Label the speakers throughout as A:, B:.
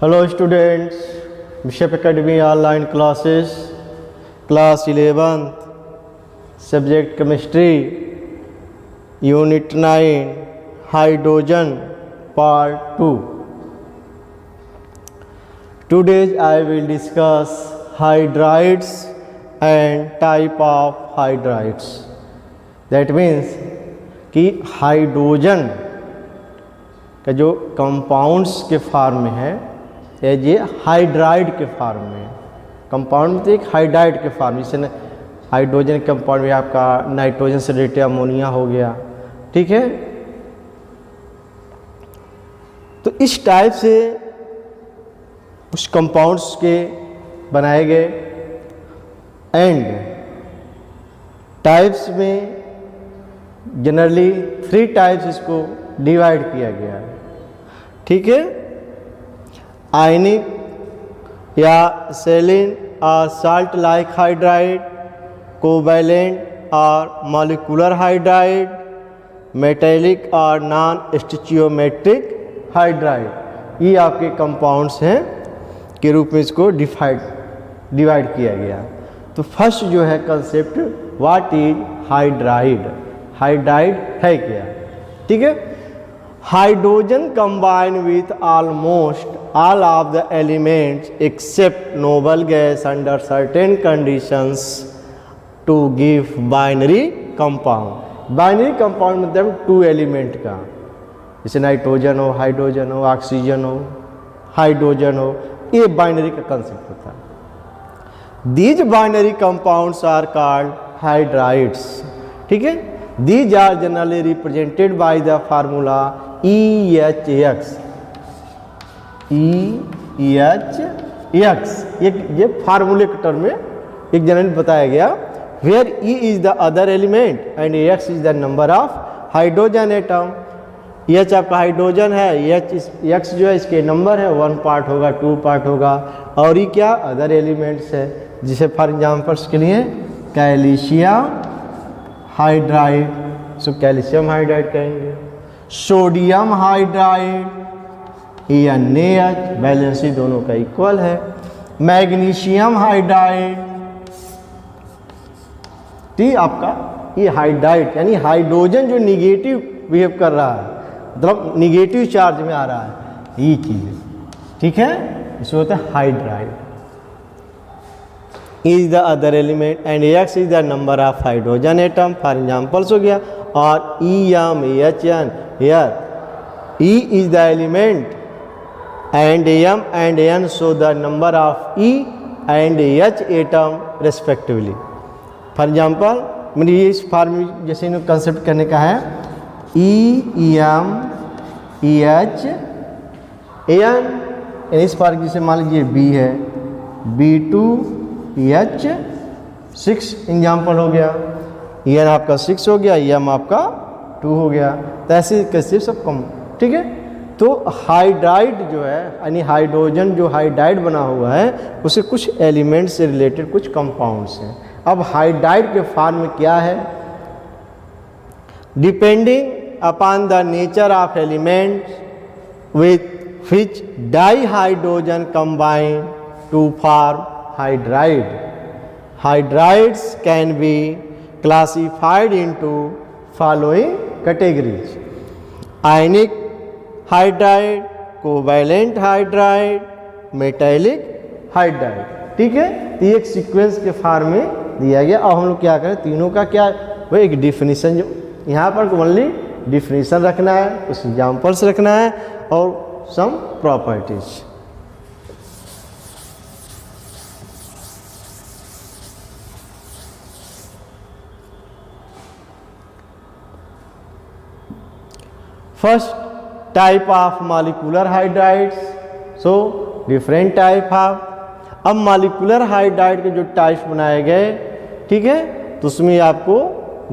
A: Hello students, Bishop Academy online classes, class 11th, subject chemistry, unit 9, hydrogen, part 2. Today I will discuss hydrides and type of hydrides. That means कि hydrogen का जो compounds के form में है ये hydride के form में, compound में तो एक हाइड्राइड के फॉर्म, जैसे हाइड्रोजन कंपाउंड में आपका नाइट्रोजन से रिलेटेड अमोनिया हो गया, ठीक है। तो इस टाइप से उस कंपाउंड्स के बनाए गए एंड टाइप्स में जनरली 3 टाइप्स इसको डिवाइड किया गया है, ठीक है। आयनिक या सेलिन और साल्ट लाइक हाइड्राइड, कोवैलेंट और मॉलिक्यूलर हाइड्राइड, मेटेलिक और नॉन स्टिचियोमेट्रिक हाइड्राइड, ये आपके कंपाउंड्स हैं के रूप में इसको डिवाइड किया गया। तो फर्स्ट जो है concept, what is hydride, hydride है क्या, ठीक है। Hydrogen combine with almost all of the elements except noble gas under certain conditions to give binary compound. Binary compound मतलब 2 एलिमेंट का, जैसे नाइट्रोजन हो, हाइड्रोजन हो, ऑक्सीजन हो, हाइड्रोजन हो, ये बाइनरी का कंसेप्ट होता है। These binary compounds are called hydrides, ठीक है। These are generally represented by the formula EHX, EHX, ये फार्मूले के टर्म में एक जनरल बताया गया, where E is the other element and X is the number of hydrogen atom. H आपका हाइड्रोजन है, X जो है इसके नंबर है, 1 पार्ट होगा, 2 पार्ट होगा, और ये क्या अदर एलिमेंट्स है, जिसे फॉर एग्जाम्पल्स के लिए calcium hydride, so calcium hydride कहेंगे, सोडियम हाइड्राइड, NaH बैलेंसी दोनों का इक्वल है, मैग्नीशियम हाइड्राइड, ठीक। आपका ये हाइड्राइड यानी हाइड्रोजन जो निगेटिव बिहेव कर रहा है, मतलब निगेटिव चार्ज में आ रहा है, ये चीज, ठीक है, इसमें होता है hydride. Is the other element and X is the number of hydrogen atom, for examples हो गया, और EMHN, here E is the element and M and N show the number of E and H atom respectively. For example, मेरी इस form जैसे इन्हें concept करने का है, EM EH N, इस फॉर्म जैसे मान लीजिए B है, B2 EH 6 एग्जाम्पल हो गया, N आपका 6 हो गया, M आपका 2 हो गया, तो ऐसे कैसे सब कम, ठीक है। तो हाइड्राइड जो है यानी हाइड्रोजन जो हाइड्राइड बना हुआ है उसे कुछ एलिमेंट से रिलेटेड कुछ कंपाउंड्स हैं। अब हाइड्राइड के फॉर्म में क्या है, depending upon the nature of element with which di hydrogen combine to form hydride, hydrides can be classified into following categories, ionic hydride, covalent hydride, metallic hydride, ठीक है। तो ये एक सीक्वेंस के फॉर्म में दिया गया। अब हम लोग क्या करें, तीनों का क्या वो एक डिफिनीशन, जो यहाँ पर ओनली डिफिनीशन रखना है, कुछ एग्जाम्पल्स रखना है और some properties. First type of molecular hydrides, so different type of. अब मॉलिक्यूलर हाइड्राइड के जो टाइप्स बनाए गए, ठीक है, तो उसमें आपको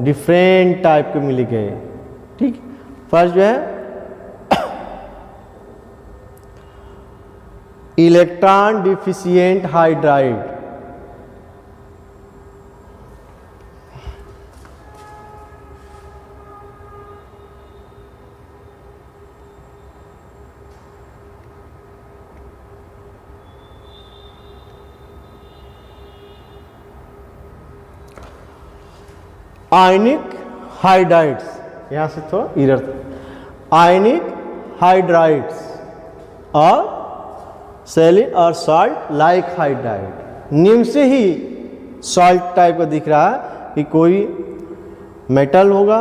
A: डिफरेंट टाइप के मिल गए, ठीक। फर्स्ट जो है electron deficient hydride, ionic hydrides, यहाँ से थोड़ा इधर, आयनिक हाइड्राइड्स और सेलिन और सॉल्ट लाइक हाइड्राइड। नेम से ही सॉल्ट टाइप का दिख रहा है कि कोई मेटल होगा,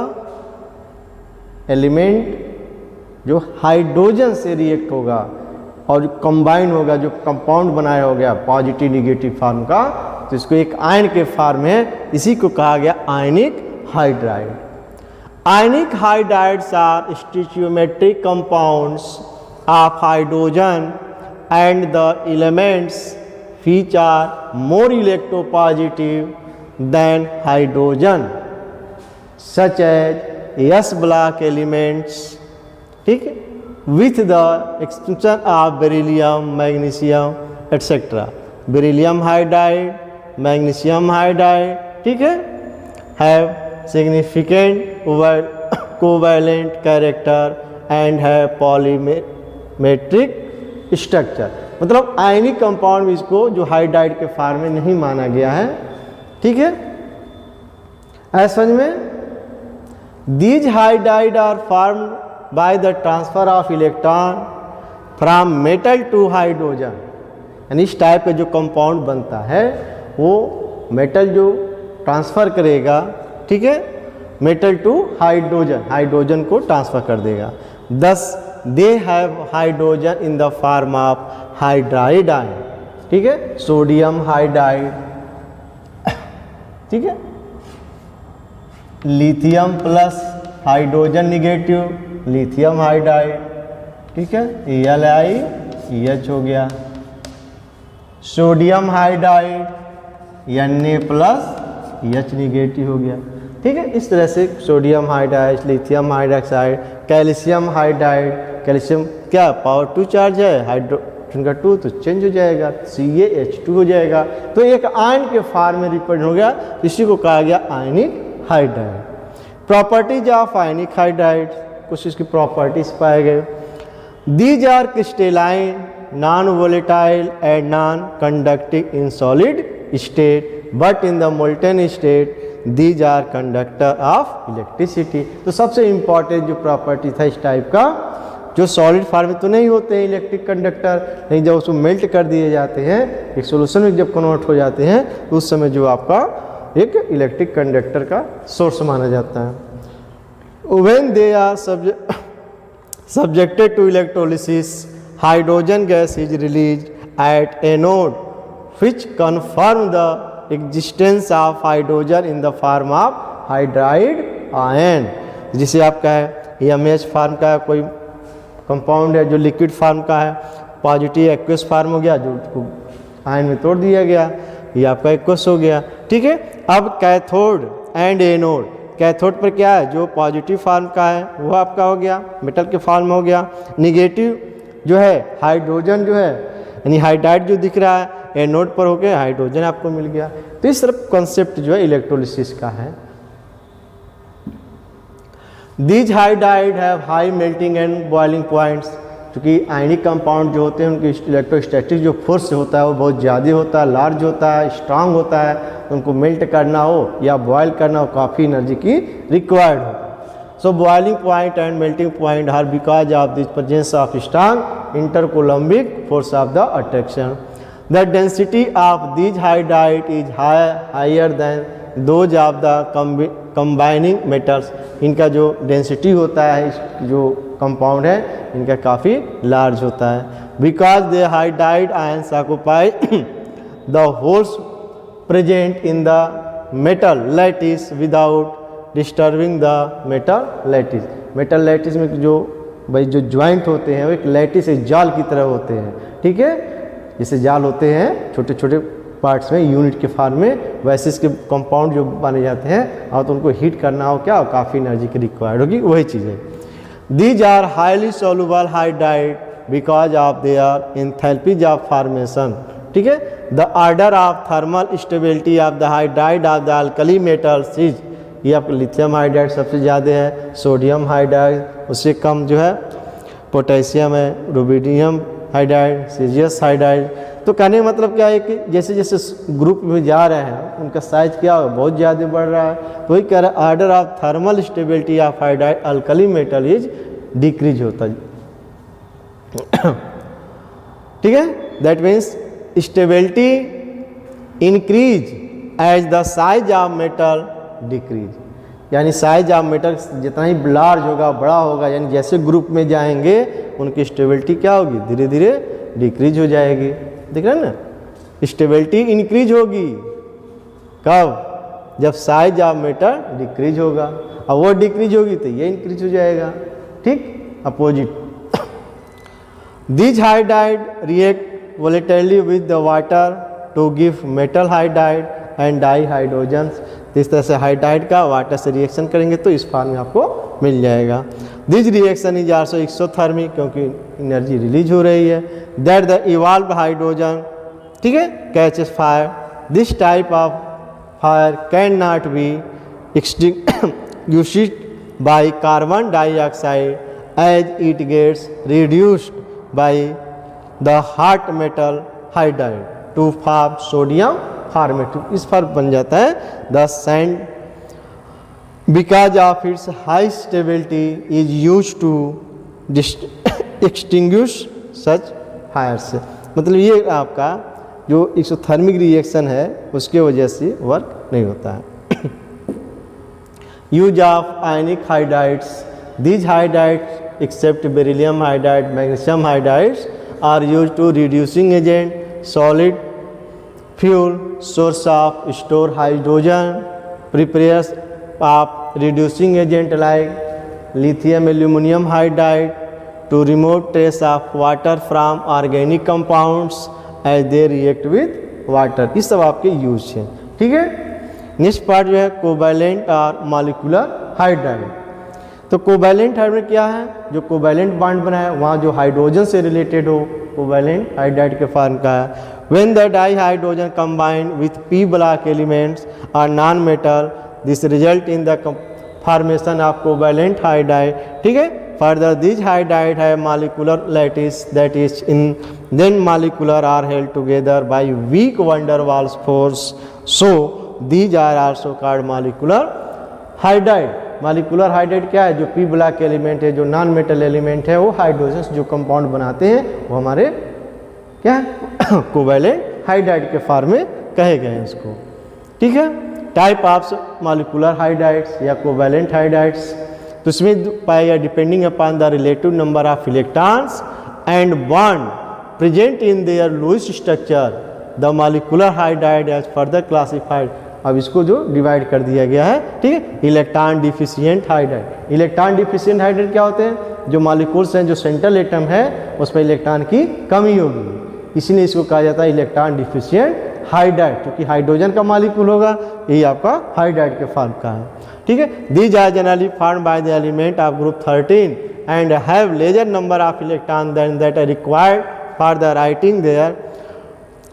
A: एलिमेंट जो हाइड्रोजन से रिएक्ट होगा और कंबाइन होगा, जो कंपाउंड बनाया हो गया पॉजिटिव निगेटिव फॉर्म का, तो इसको एक आयन के फॉर्म में, इसी को कहा गया ionic hydride. Ionic hydrides are stoichiometric compounds of hydrogen and the elements which are more electropositive than hydrogen such as S block elements, ठीक है, with the exception of beryllium, magnesium etc. beryllium hydride, magnesium hydride, ठीक है, have significant covalent character and have polymetric structure। मतलब ionic compound में इसको जो hydride के form में नहीं माना गया है, ठीक है, ऐसा समझ में। These hydride are formed by the transfer of electron from metal to hydrogen, यानी इस टाइप का जो कंपाउंड बनता है वो मेटल जो ट्रांसफ़र करेगा, ठीक है, मेटल टू हाइड्रोजन, हाइड्रोजन को ट्रांसफ़र कर देगा। दस they have hydrogen in the form of hydride ion, ठीक है, सोडियम हाइड्राइड, ठीक है, lithium plus hydrogen negative lithium hydride, ठीक है, Li हो गया, sodium hydride Na plus H negative हो गया, ठीक है। इस तरह से sodium hydride, lithium hydroxide, calcium hydride, calcium क्या पावर 2 चार्ज है, हाइड्रोजन का 2 तो चेंज हो जाएगा, CaH2 हो जाएगा, तो एक आयन के फॉर्म में रिप्रेजेंट हो गया, इसी को कहा गया ionic hydride. Properties of ionic hydride, कुछ इसकी प्रॉपर्टीज पाए गए। These are crystalline, non volatile and non conducting in solid state, but in the molten state these are conductor of electricity. तो सबसे इम्पॉर्टेंट जो प्रॉपर्टी था इस टाइप का, जो सॉलिड फॉर्म में तो नहीं होते हैं इलेक्ट्रिक कंडक्टर, नहीं, जब उसको मेल्ट कर दिए जाते हैं, एक सोल्यूशन में जब कन्वर्ट हो जाते हैं, तो उस समय जो आपका एक इलेक्ट्रिक कंडक्टर का सोर्स माना जाता है। When they are subjected to electrolysis, hydrogen gas is released at anode which confirm the existence of hydrogen in the form of hydride ion। जिसे आपका है MH फॉर्म का कोई कंपाउंड है जो लिक्विड फॉर्म का है, पॉजिटिव एक्वस फॉर्म हो गया, जो आयन में तोड़ दिया गया, ये आपका एक्वस हो गया, ठीक है। अब कैथोड एंड एनोड, कैथोड पर क्या है, जो पॉजिटिव फॉर्म का है वो आपका हो गया, मेटल के फॉर्म में हो गया। निगेटिव जो है हाइड्रोजन जो है, यानी हाइड्राइड जो दिख रहा है, एनोड पर हो गया हाइड्रोजन आपको मिल गया। तो इस तरफ कॉन्सेप्ट जो है इलेक्ट्रोलिसिस का है। These hydride have high melting and boiling points, क्योंकि आयनिक कंपाउंड जो होते हैं उनकी इलेक्ट्रोस्टैटिक जो फोर्स होता है वो बहुत ज़्यादा होता है, लार्ज होता है, स्ट्रांग होता है, उनको मेल्ट करना हो या बॉयल करना हो काफ़ी एनर्जी की रिक्वायर्ड हो। So boiling point and melting point are because of this presence of strong intercoulombic force of the attraction. The density of these hydride is higher than those of the combining metals. इनका जो density होता है, जो compound है, इनका काफ़ी large होता है। Because they hydride ions occupy the holes present in the metal lattice without disturbing the metal lattice. Metal lattice में जो भाई जो ज्वाइंट होते हैं वो एक लैटिस जाल की तरह होते हैं, ठीक है, जैसे जाल होते हैं छोटे छोटे पार्ट्स में यूनिट के फॉर्म में, वैसे इसके कंपाउंड जो बने जाते हैं और तो उनको हीट करना हो क्या, काफ़ी एनर्जी की रिक्वायर्ड होगी, वही चीज़ है। These are highly soluble hydride because of they are enthalpies of formation, ठीक है। The order of thermal stability of the hydride of the alkali metals is, ये आपका लिथियम हाइड्राइड सबसे ज़्यादा है, सोडियम हाइड्राइड उससे कम जो है पोटेशियम है, रुबिडियम हाइड्राइड, सीजियस हाइड्राइड। तो कहने का मतलब क्या है कि जैसे जैसे ग्रुप में जा रहे हैं उनका साइज क्या होगा, बहुत ज़्यादा बढ़ रहा है। तो वही कह रहा है order of thermal stability of hydride alkali metal is decrease होता है। ठीक है, that means stability increase as the size of metal decrease, यानी साइज ऑफ मेटल जितना ही लार्ज होगा, बड़ा होगा, यानी जैसे ग्रुप में जाएंगे उनकी स्टेबिलिटी क्या होगी, धीरे धीरे डिक्रीज हो जाएगी। देख रहे हैं ना, स्टेबिलिटी इंक्रीज होगी कब, जब साइज ऑफ मेटल डिक्रीज होगा, और वो डिक्रीज होगी तो ये इंक्रीज हो जाएगा। ठीक, opposite. This hydride react volatilely with the water to give metal hydride and dihydrogens. तो इस तरह से हाइड्राइड का वाटर से रिएक्शन करेंगे तो इस फॉर्म में आपको मिल जाएगा। This reaction is also exothermic, क्योंकि एनर्जी रिलीज हो रही है। दैट द इवॉल्व हाइड्रोजन, ठीक है, catches fire. This type of fire can not be extinguished by carbon dioxide as it gets reduced by the hot metal hydride to form sodium formative. इस form बन जाता है the sand because of its high stability is use to extinguish such fires. मतलब ये आपका जो exothermic reaction है उसके वजह से वर्क नहीं होता है। Use of ionic hydrides, these hydrides except beryllium hydride, magnesium hydrides are use to reducing agent, solid fuel, source of store hydrogen, prepares of reducing agent like lithium aluminium hydride to remove trace of water from organic compounds as they react with water. इस सब आपके use हैं। ठीक है, next part जो है covalent और molecular hydride. तो कोवैलेंट हाइड्राइड क्या है, जो कोवैलेंट बॉन्ड बना है वहाँ जो हाइड्रोजन से रिलेटेड हो, कोवैलेंट हाइड्राइड के फॉर्म का है। When the dihydrogen combine with p block elements or non-metal, this result in the formation of covalent hydride. ठीक है, further these hydride have molecular lattice, that is in then molecular are held together by weak van der Waals force. So these are also called molecular hydride. Molecular hydride क्या है, जो P block element है, जो non metal element है, वो hydrogen जो compound बनाते हैं वो हमारे क्या है कोवैलेंट हाइड्राइड के फॉर्म में कहे गए हैं इसको। ठीक है, टाइप ऑफ मॉलिकुलर हाइड्राइड्स या कोवैलेंट हाइड्राइड्स, तो इसमें पाया गया depending upon the relative number of electrons and bond present in their Lewis structure the molecular hydride as further classified. अब इसको जो डिवाइड कर दिया गया है, ठीक है, electron deficient hydride. Electron deficient hydride क्या होते हैं, जो मॉलिक्यूल्स हैं, जो सेंट्रल एटम है उस पर इलेक्ट्रॉन की कमी होगी, इसीलिए इसको कहा जाता है इलेक्ट्रॉन डिफिशिएंट हाइड्राइड, क्योंकि हाइड्रोजन का मॉलिक्यूल होगा, यही आपका हाइड्राइड के फॉर्म का है। ठीक है, these are generally formed by the element of group 13 and have lesser number of electron than that are required for the writing their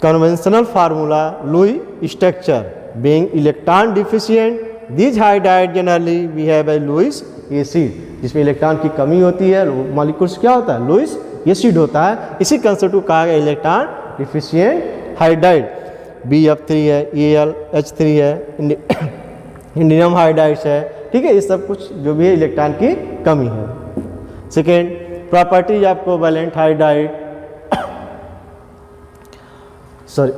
A: conventional formula Lewis structure. Being electron deficient, these hydride generally behave as Lewis acid, जिसमें electron की कमी होती है, molecules क्या होता है, Lewis acid होता है। इसी कंसेप्ट को कहा गया इलेक्ट्रॉन डिफिशिएंट हाइड्राइड। BF3 है, AlH3 है, इंडियम हाइड्राइड्स है। ठीक है, ये सब कुछ जो भी है इलेक्ट्रॉन की कमी है। Second, properties of covalent hydride, sorry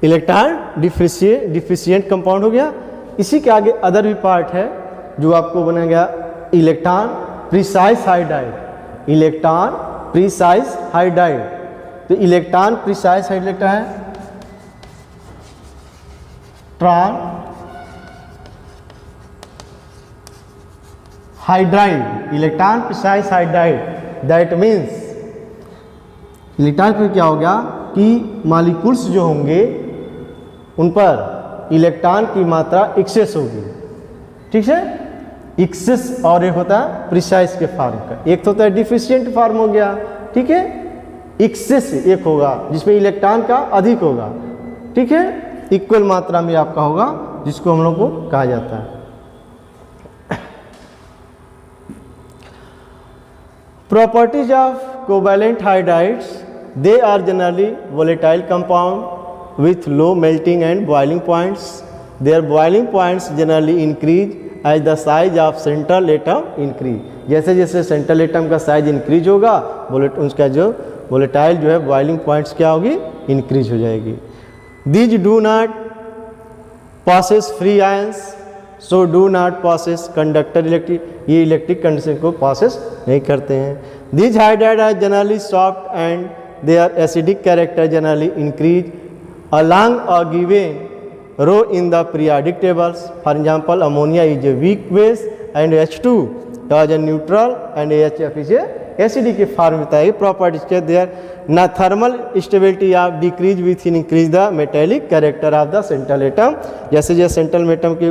A: electron deficient compound हो गया। इसी के आगे अदर भी पार्ट है जो आपको बना गया electron precise hydride. Electron precise hydride, तो इलेक्ट्रॉन प्रिसाइज हाइड्राइड है ट्रान hydride, electron precise hydride. That means electron पर क्या हो गया कि मॉलिक्यूल्स जो होंगे उन पर इलेक्ट्रॉन की मात्रा एक्सेस होगी। ठीक है, एक्सेस और एक होता है प्रिसाइज के फॉर्म का, एक तो होता है डिफिशिएंट फॉर्म हो गया। ठीक है, एक्सेस एक होगा जिसमें इलेक्ट्रॉन का अधिक होगा, ठीक है, इक्वल मात्रा में आपका होगा, जिसको हम लोग को कहा जाता है। Properties of covalent hydrides, they are generally volatile compound with low melting and boiling points, their boiling points generally increase as the size of central atom increase, जैसे जैसे सेंट्रल एटम का साइज इंक्रीज होगा उसका जो volatile जो है boiling points क्या होगी, इंक्रीज हो जाएगी। These do not passes free ions, so do not passes conductor electric, ये इलेक्ट्रिक कंडीशन को पासेस नहीं करते हैं। These hydride are generally soft and their acidic character generally increase along a given row in the periodic tables, for example ammonia is a weak base and H2 is a neutral and AHF is a acidic के form में है। Properties के their ना thermal stability of decrease with increase the metallic character of the central atom, जैसे जैसे central atom की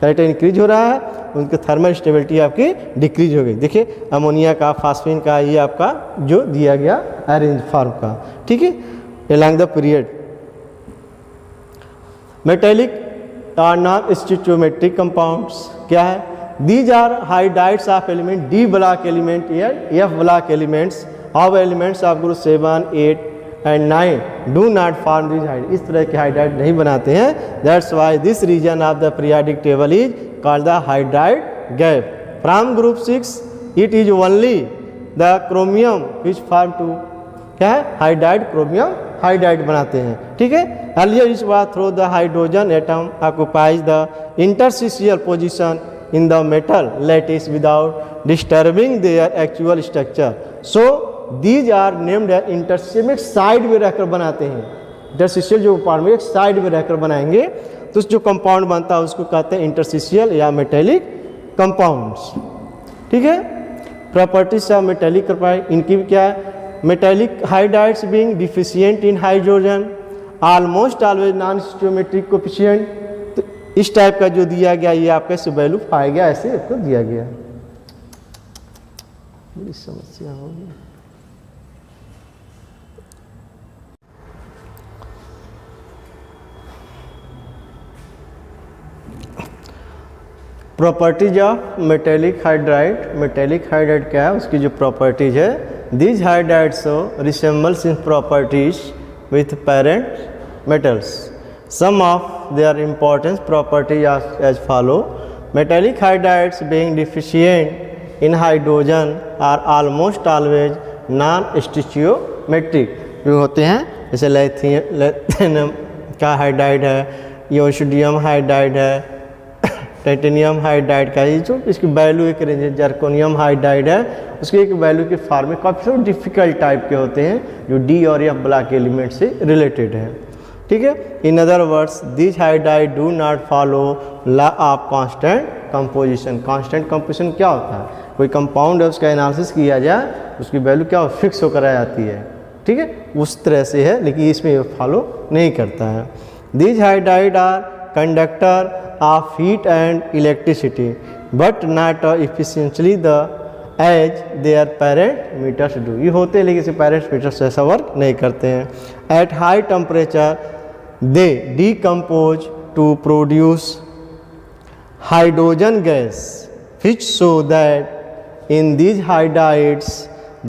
A: character increase हो रहा है उनकी थर्मल स्टेबिलिटी आपकी डिक्रीज हो गई। देखिए अमोनिया का, फास्फीन का, ये आपका जो दिया गया अरेंज फॉर्म का, ठीक है, along the period। Metallic are non stoichiometric compounds क्या है, these are hydrides of element D block element या F block elements of elements of group 7, 8 and 9 do not form these hydrides, इस तरह के hydride नहीं बनाते हैं। That's why this region of the periodic table is called the hydride gap। From group 6 it is only the chromium which form to क्या है, hydride chromium hydride बनाते हैं, ठीक है। Earlier इस बार through the hydrogen atom occupies the interstitial position in the metal lattice without disturbing their actual structure, so these are named as interstitial में side में रहकर बनाते हैं। इंटरस्टिशियल जो पार्ट में एक साइड में रहकर बनाएंगे तो जो कंपाउंड बनता है उसको कहते हैं इंटरस्टिशियल या मेटेलिक कंपाउंड्स, ठीक है। प्रॉपर्टीज ऑफ मेटेलिक कंपाउंड, इनकी क्या है, metallic hydrides being deficient in hydrogen, almost always non stoichiometric coefficient, तो इस टाइप का जो दिया गया ये आपका इस वैल्यू पाया गया, ऐसे इसको दिया गया। बड़ी समस्या होगी। Properties of metallic hydride, metallic hydride क्या है, उसकी जो प्रॉपर्टीज है, these hydride show resembles in properties with parent metals, some of their importance properties as follow। metallic hydrides being deficient in hydrogen are almost always non-stoichiometric, जो होते हैं जैसे lithium का हाइड्राइड है, योशिडियम हाइड्राइड है, टाइटेनियम हाइड्राइड का, ये जो इसकी वैल्यू एक रेंज है, जर्कोनियम हाइड्राइड है, उसकी एक वैल्यू के फॉर्म में काफ़ी डिफिकल्ट टाइप के होते हैं जो डी और एफ ब्लॉक एलिमेंट से रिलेटेड है, ठीक है। In other words this hydride do not follow law of constant composition. Constant composition क्या होता है, कोई कंपाउंड है उसका एनालिसिस किया जाए उसकी वैल्यू क्या फिक्स होकर आ जाती है, ठीक है, उस तरह से है, लेकिन इसमें ये फॉलो नहीं करता है। This hydride are conductor of heat and electricity but not efficiently the as their parent metals do, ये होते हैं लेकिन पेरेंट मीटर्स ऐसा वर्क नहीं करते हैं। At high temperature they decompose to produce hydrogen gas which show that in these hydrides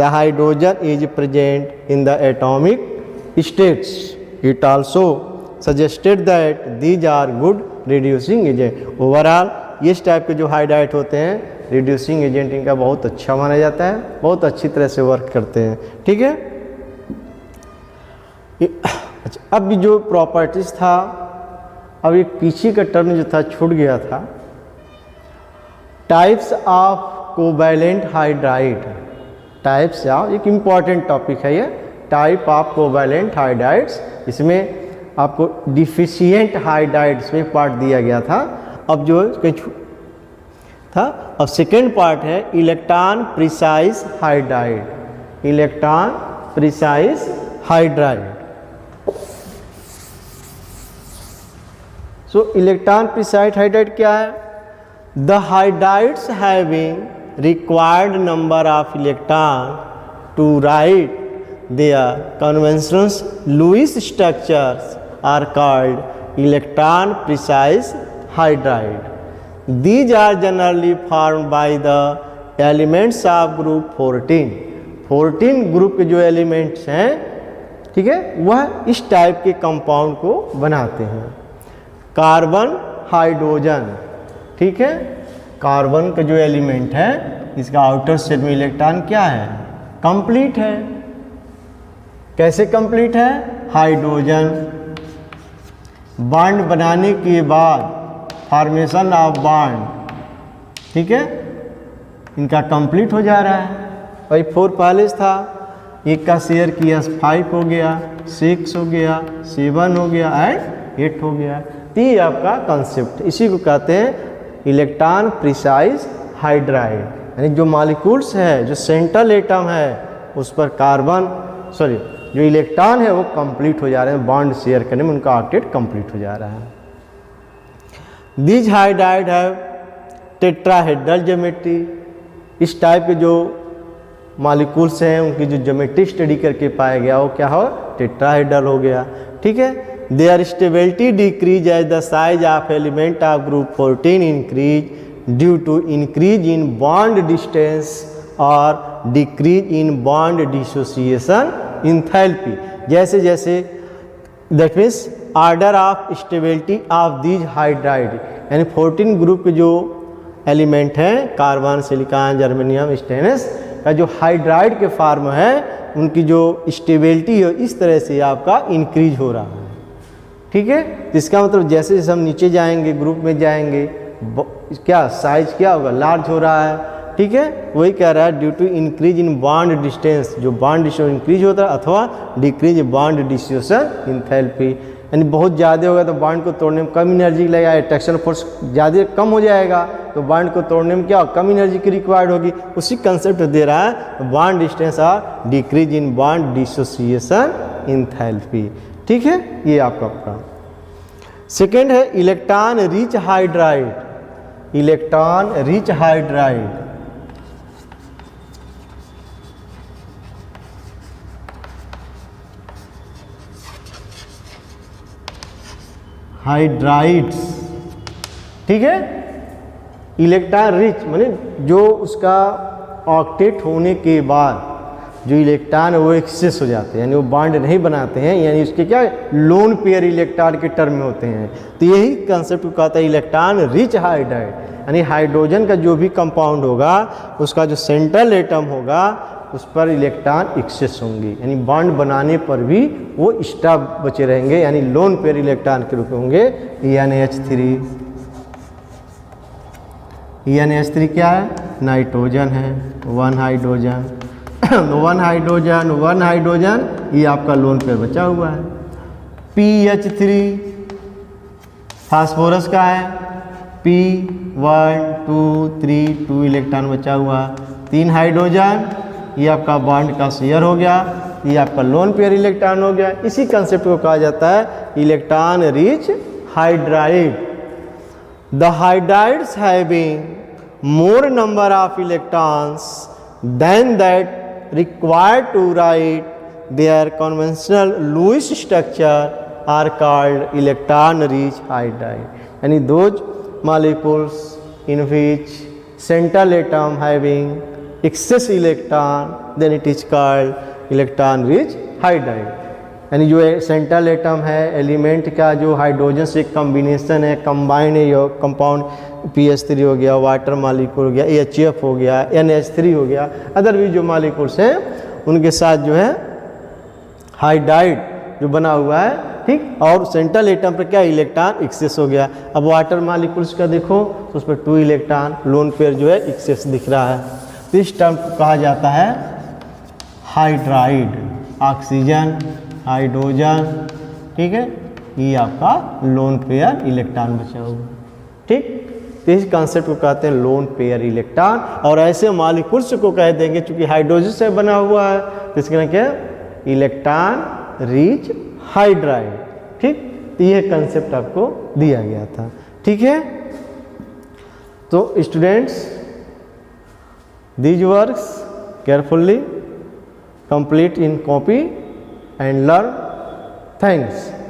A: the hydrogen is present in the atomic states। It also suggested that these are good reducing agent। Overall इस type के जो hydride होते हैं reducing agent इनका बहुत अच्छा माना जाता है, बहुत अच्छी तरह से वर्क करते हैं, ठीक है। अच्छा, अब जो प्रॉपर्टीज था, अब एक पीछे का टर्म जो था छूट गया था, types of covalent hydride, types of, एक इम्पॉर्टेंट टॉपिक है ये, टाइप ऑफ कोवैलेंट हाइड्राइड्स। इसमें आपको डिफिशिएंट हाइड्राइड्स में पार्ट दिया गया था, अब जो था, अब सेकेंड पार्ट है electron precise hydride, electron precise hydride. So electron precise hydride क्या है, the hydrides having required number of electron to write their conventional Lewis structures are called electron precise hydride. These are generally formed by the elements of group 14. 14 group के जो elements हैं, ठीक है, वह इस type के कंपाउंड को बनाते हैं। कार्बन हाइड्रोजन, ठीक है, कार्बन का जो एलिमेंट है इसका आउटर शेल में इलेक्ट्रॉन क्या है, कंप्लीट है। कैसे कंप्लीट है, हाइड्रोजन बॉन्ड बनाने के बाद फॉर्मेशन ऑफ बॉन्ड, ठीक है, इनका कंप्लीट हो जा रहा है। भाई 4 पहले था, एक का शेयर किया 5 हो गया, 6 हो गया, 7 हो गया एंड 8 हो गया। तो ये आपका कंसेप्ट, इसी को कहते हैं इलेक्ट्रॉन प्रिसाइज हाइड्राइड, यानी जो मॉलिक्यूल्स है, जो सेंट्रल एटम है उस पर कार्बन जो इलेक्ट्रॉन है वो कंप्लीट हो जा रहे हैं, बॉन्ड शेयर करने में उनका ऑक्टेट कंप्लीट हो जा रहा है। दीज हाइड्राइड है टेट्राहेड्रल ज्योमेट्री। इस टाइप के जो मॉलिक्यूल्स हैं उनकी जो ज्योमेट्री स्टडी करके पाया गया वो क्या हो, टेट्राहेड्रल हो गया, ठीक है। Their stability decrease as the size of element of group 14 increase due to increase in bond distance और decrease in bond dissociation enthalpy. जैसे जैसे that means order of stability of these hydride, यानी 14 group के जो element हैं carbon, silicon, germanium, stainless का जो hydride के फॉर्म है उनकी जो स्टेबिलिटी है इस तरह से आपका इंक्रीज हो रहा है, ठीक है। इसका मतलब जैसे जैसे हम नीचे जाएंगे, ग्रुप में जाएंगे, क्या साइज क्या होगा, लार्ज हो रहा है, ठीक है। वही कह रहा है due to increase in bond distance, जो बॉन्ड डिस्टेंस इंक्रीज होता है, अथवा डिक्रीज बॉन्ड डिसोसिएशन इंथैल्पी, यानी बहुत ज़्यादा होगा तो बॉन्ड को तोड़ने में कम एनर्जी लगेगा, अट्रैक्शन फोर्स ज़्यादा कम हो जाएगा तो बॉन्ड को तोड़ने में क्या कम एनर्जी की रिक्वायर्ड होगी। उसी कंसेप्ट दे रहा है बॉन्ड डिस्टेंस और decrease in bond dissociation enthalpy, ठीक है। ये आपका अपना सेकेंड है electron rich hydride. Electron rich hydride, hydrides, ठीक है। इलेक्ट्रॉन रिच माने जो उसका ऑक्टेट होने के बाद जो इलेक्ट्रॉन है वो एक्सेस हो जाते हैं, यानी वो बॉन्ड नहीं बनाते हैं, यानी उसके क्या लोन पेयर इलेक्ट्रॉन के टर्म में होते हैं। तो यही कंसेप्ट कहता है इलेक्ट्रॉन रिच हाइड्राइड, यानी हाइड्रोजन का जो भी कंपाउंड होगा उसका जो सेंट्रल एटम होगा उस पर इलेक्ट्रॉन एक्सेस होंगे, यानी बॉन्ड बनाने पर भी वो एक्स्ट्रा बचे रहेंगे, यानी लोन पेयर इलेक्ट्रॉन के रूप में होंगे। NH3, NH3 क्या है, नाइट्रोजन है, 1 हाइड्रोजन 1 हाइड्रोजन 1 हाइड्रोजन, ये आपका लोन पेयर बचा हुआ है। PH3 फास्फोरस का है, P1 2 3 2 इलेक्ट्रॉन बचा हुआ, 3 हाइड्रोजन, ये आपका बॉन्ड का शेयर हो गया, ये आपका लोन पेयर इलेक्ट्रॉन हो गया। इसी कंसेप्ट को कहा जाता है electron rich hydride. The hydrides having more number of electrons than that required to write their conventional Lewis structure are called electron rich hydride, यानी those molecules in which central atom having excess electron then it is called electron rich hydride, यानी जो central atom है element का जो hydrogen से combination है, combine है, ये कंपाउंड PH3 हो गया, वाटर मॉलिक्यूल हो गया, HF हो गया, NH3 हो गया, अदर भी जो मॉलिक्यूल्स हैं उनके साथ जो है हाइड्राइड जो बना हुआ है, ठीक। और सेंट्रल एटम पर क्या इलेक्ट्रॉन एक्सेस हो गया। अब वाटर मॉलिक्यूल्स का देखो तो उस पर 2 इलेक्ट्रॉन लोन पेयर जो है एक्सेस दिख रहा है, तो इस टर्म को कहा जाता है हाइड्राइड। ऑक्सीजन, हाइड्रोजन, ठीक है, ये आपका लोन पेयर इलेक्ट्रॉन बचा हुआ, ठीक। तो इस कॉन्सेप्ट को कहते हैं लोन पेयर इलेक्ट्रॉन। और ऐसे मॉलिक्यूल्स को कह देंगे चूंकि हाइड्रोजन से बना हुआ है तो इसके नाम क्या इलेक्ट्रॉन रिच हाइड्राइड, ठीक। तो यह कंसेप्ट आपको दिया गया था, ठीक है। तो students these works carefully complete in copy and learn. Thanks.